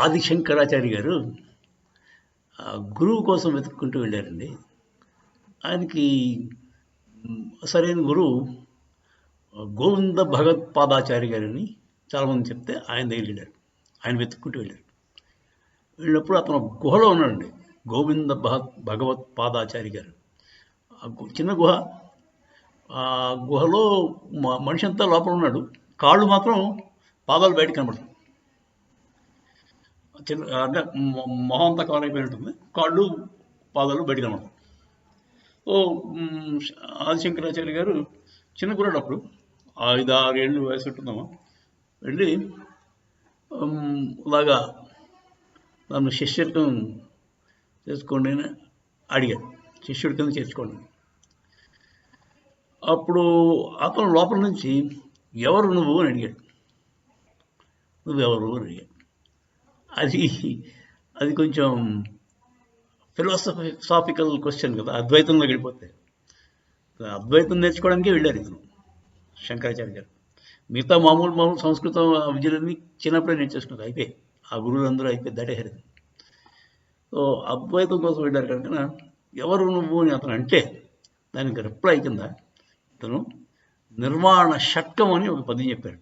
ఆదిశంకరాచార్య గారు గురువు కోసం వెతుక్కుంటూ వెళ్ళారండి. ఆయనకి సరైన గురువు గోవింద భగవత్పాదాచార్య గారని చాలామంది చెప్తే ఆయన దగ్గరికి వెళ్ళారు. ఆయన వెతుక్కుంటూ వెళ్ళారు. వెళ్ళినప్పుడు అతను గుహలో ఉన్నాడండి. గోవింద భగవత్పాదాచార్య గారు చిన్న గుహ. ఆ గుహలో మనిషి అంతా లోపల ఉన్నాడు. కాళ్ళు మాత్రం పాదాలు బయట కనబడుతుంది. చిన్న అంటే మొహం అంతా కవర్ అయిపోయి ఉంటుంది. కాళ్ళు పాదాలు బయట కనబడుతుంది. ఆదిశంకరాచార్య గారు చిన్న కుర్రాడు అప్పుడు 5-6 ఏళ్ళు వయసు ఉంటుందామా. వెళ్ళి అలాగా నన్ను శిష్యుడికం చేసుకోండి అని అడిగాడు. శిష్యుడి కింద చేర్చుకోండి. అప్పుడు అతను లోపల నుంచి ఎవరు నువ్వు అని అడిగాడు. నువ్వెవరు అని అడిగాడు. అది కొంచెం ఫిలాసఫికల్ క్వశ్చన్ కదా, అద్వైతంలో వెళ్ళిపోతే. అద్వైతం నేర్చుకోవడానికే వెళ్ళారు ఇతను శంకరాచార్య గారు. మిగతా మామూలు సంస్కృతం విద్యలన్నీ చిన్నప్పుడే నేర్చేసుకున్నారు. అయిపోయి ఆ గురువులందరూ అయిపోయి దాటేశారు. సో అద్వైతం కోసం వెళ్ళారు కనుక ఎవరు నువ్వు అని అతను అంటే దానికి రిప్లై కింద ఇతను నిర్వాణ షట్కం అని ఒక పద్యం చెప్పాడు.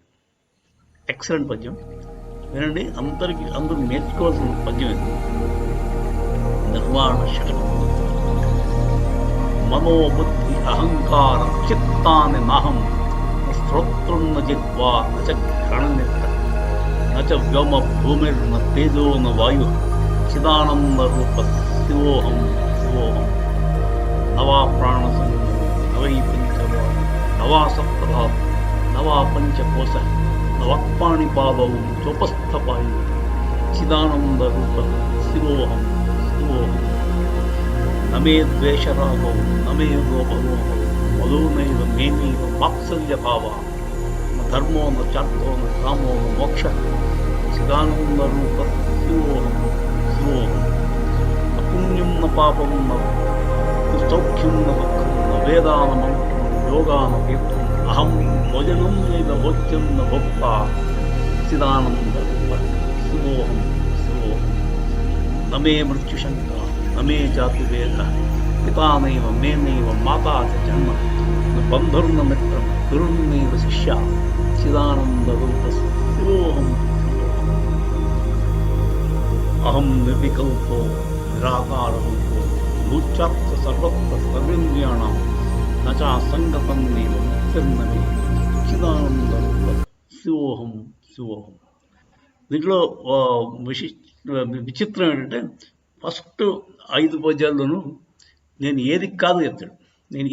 ఎక్సలెంట్ పద్యం, వినండి. అందరూ నేర్చుకోవాల్సిన పద్యం ఇది. నిర్వాణ షట్కం. మనోబుద్ధి అహంకార చిత్తాన్ని నాహం శ్రోత్రున్న జిహ్వా నచ క్షణనిత్త నచ వ్యోమ భూమిర్న తేజో న వాయు చిదానంద రూప శివోహం శివోహం. నవా ప్రాణ నవై పంచవా నవా సప్తభా నవా పంచకోశ నవక్పాణి పాదౌ చోపస్థపాయు చిదానంద రూప శివోహం శివోహం. నమే ద్వేషరాగౌ నమే గోపరోహం మధునైవ మేనైవ వాత్సల్య భావ ధర్మో న చార్థో న కామో న మోక్ష చిదానంద రూప శివోహం శివోహం. అపుణ్యం న పాపం న సౌఖ్యం న దుఃఖం న వేదాన మంత్రం యోగాన తీర్థం అహం భోజనం నైవ భోజ్యం న భోక్త చిదానంద రూప శివోహం శివోహం. నమే మృత్యుశంక నమే జాతి వేద పితానైవ మేనైవ మాతా చ జన్మ బంధుర్న మిత్రం గురుర్నైవ శిష్య చిదానంద రూప శివోహం. అహం నిర్వికల్పో నిరాకార రూపో భూత్యార్థ సర్వత్ర సర్వేంద్రియాణం నచా సంగతం నైవ ముక్తిర్నమే చిదానంద రూప శివోహం శివోహం. దీంట్లో విచిత్రం ఏంటంటే ఫస్ట్ 5 పద్యాల్లోనూ నేను ఏది కాదు చెప్తాడు. నేను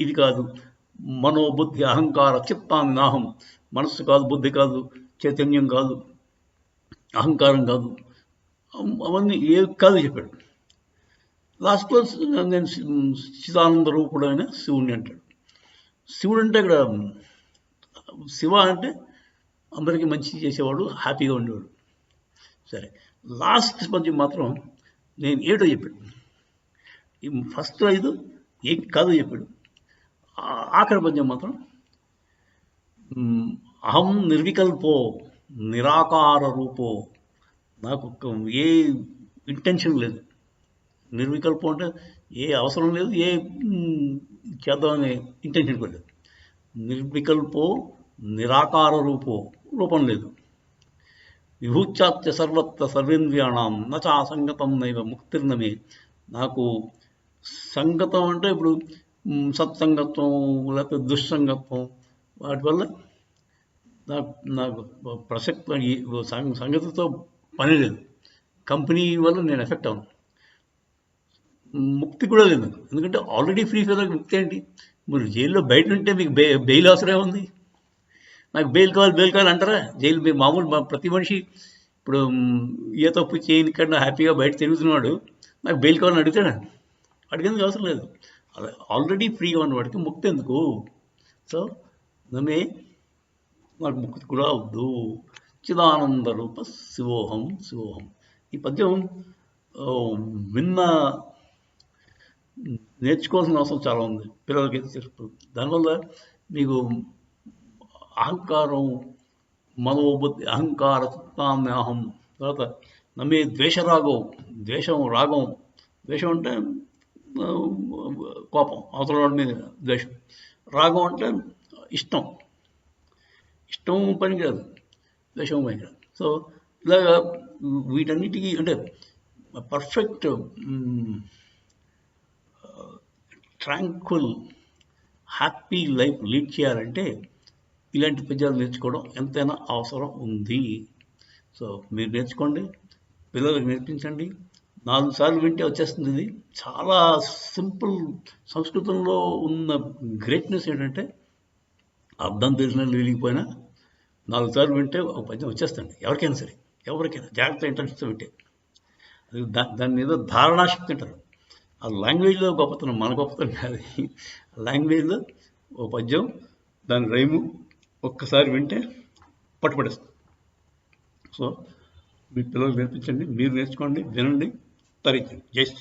ఇది కాదు మనోబుద్ధి అహంకార చిత్తాన్ని నాహం. మనస్సు కాదు, బుద్ధి కాదు, చైతన్యం కాదు, అహంకారం కాదు, అవన్నీ ఏది కాదు చెప్పాడు. లాస్ట్లో నేను చిదానంద రూపుడైన శివుణ్ణి అంటాడు. శివుడు అంటే ఇక్కడ శివ అంటే అందరికీ మంచి చేసేవాడు, హ్యాపీగా ఉండేవాడు. సరే, లాస్ట్ పద్యం మాత్రం నేను ఏటో చెప్పాడు. ఈ ఫస్ట్ 5 ఏం కాదు చెప్పాడు. ఆఖరి పద్యం మాత్రం అహం నిర్వికల్పో నిరాకార రూపో. నాకు ఏ ఇంటెన్షన్ లేదు. నిర్వికల్పం అంటే ఏ అవసరం లేదు, ఏ చేద్దామనే ఇంటెన్షన్ కూడా లేదు. నిర్వికల్పో నిరాకార రూపం లేదు. విభూత్యాత్య సర్వత్ర సర్వేంద్రియాణం నచా సంగతం నైవ ముక్తిర్నమే. నాకు సంగతం అంటే ఇప్పుడు సత్సంగత్వం లేకపోతే దుస్సంగత్వం వాటి వల్ల నాకు ప్రసక్తి సంగతితో పని లేదు. కంపెనీ వల్ల నేను ఎఫెక్ట్ అవును. ముక్తి కూడా లేదు. ఎందుకంటే ఆల్రెడీ ఫ్రీ ఫీల్. ముక్తి ఏంటి? మీరు జైల్లో బయట ఉంటే మీకు బెయిల్ అవసరం ఉంది. నాకు బెయిల్ కావాలి అంటారా? జైలు మామూలు ప్రతి మనిషి ఇప్పుడు ఏ తప్పు చేయని కన్నా హ్యాపీగా బయట తిరుగుతున్నాడు. నాకు బెయిల్ కావాలని అడుగుతాడా? అడిగేందుకు అవసరం లేదు. ఆల్రెడీ ఫ్రీగా ఉన్నవాడికి ముక్తి ఎందుకు? సో నమే నాకు ముక్తి కూడా అవద్దు. చిదానంద రూప శివోహం శివోహం. ఈ పద్యం నేర్చుకోవాల్సిన అవసరం చాలా ఉంది పిల్లలకి. దానివల్ల మీకు అహంకారం మనోబుద్ధి అహంకార చిత్తాన్ని అహం తర్వాత నమ్మే ద్వేషరాగం, రాగం. ద్వేషం అంటే కోపం, అవతల వాడి మీద ద్వేషం. రాగం అంటే ఇష్టం. ఇష్టం పనికిరాదు, ద్వేషం పనికిరాదు. సో ఇలాగా వీటన్నిటికీ అంటే perfect tranquil happy life lead చేయాలంటే ఇలాంటి పద్యాలు నేర్చుకోవడం ఎంతైనా అవసరం ఉంది. సో మీరు నేర్చుకోండి, పిల్లలకు నేర్పించండి. 4 సార్లు వింటే వచ్చేస్తుంది. ఇది చాలా సింపుల్. సంస్కృతంలో ఉన్న గ్రేట్నెస్ ఏంటంటే అర్థం తెలిసిన తెలియకపోయినా 4 సార్లు వింటే ఒక పద్యం వచ్చేస్తుంది. ఎవరికైనా సరే, ఎవరికైనా జాగ్రత్త ఇంట్రెస్ట్తో వింటే. అది దాని మీద ధారణాశక్తి అంటారు. ఆ లాంగ్వేజ్లో గొప్పతనం, మన గొప్పతనం కాదు. లాంగ్వేజ్లో ఓ పద్యం, దాని రైము ఒక్కసారి వింటే పట్టుపడేస్తుంది. సో మీ పిల్లలు నేర్పించండి, మీరు నేర్చుకోండి, వినండి, తరించండి. జై శ్రీ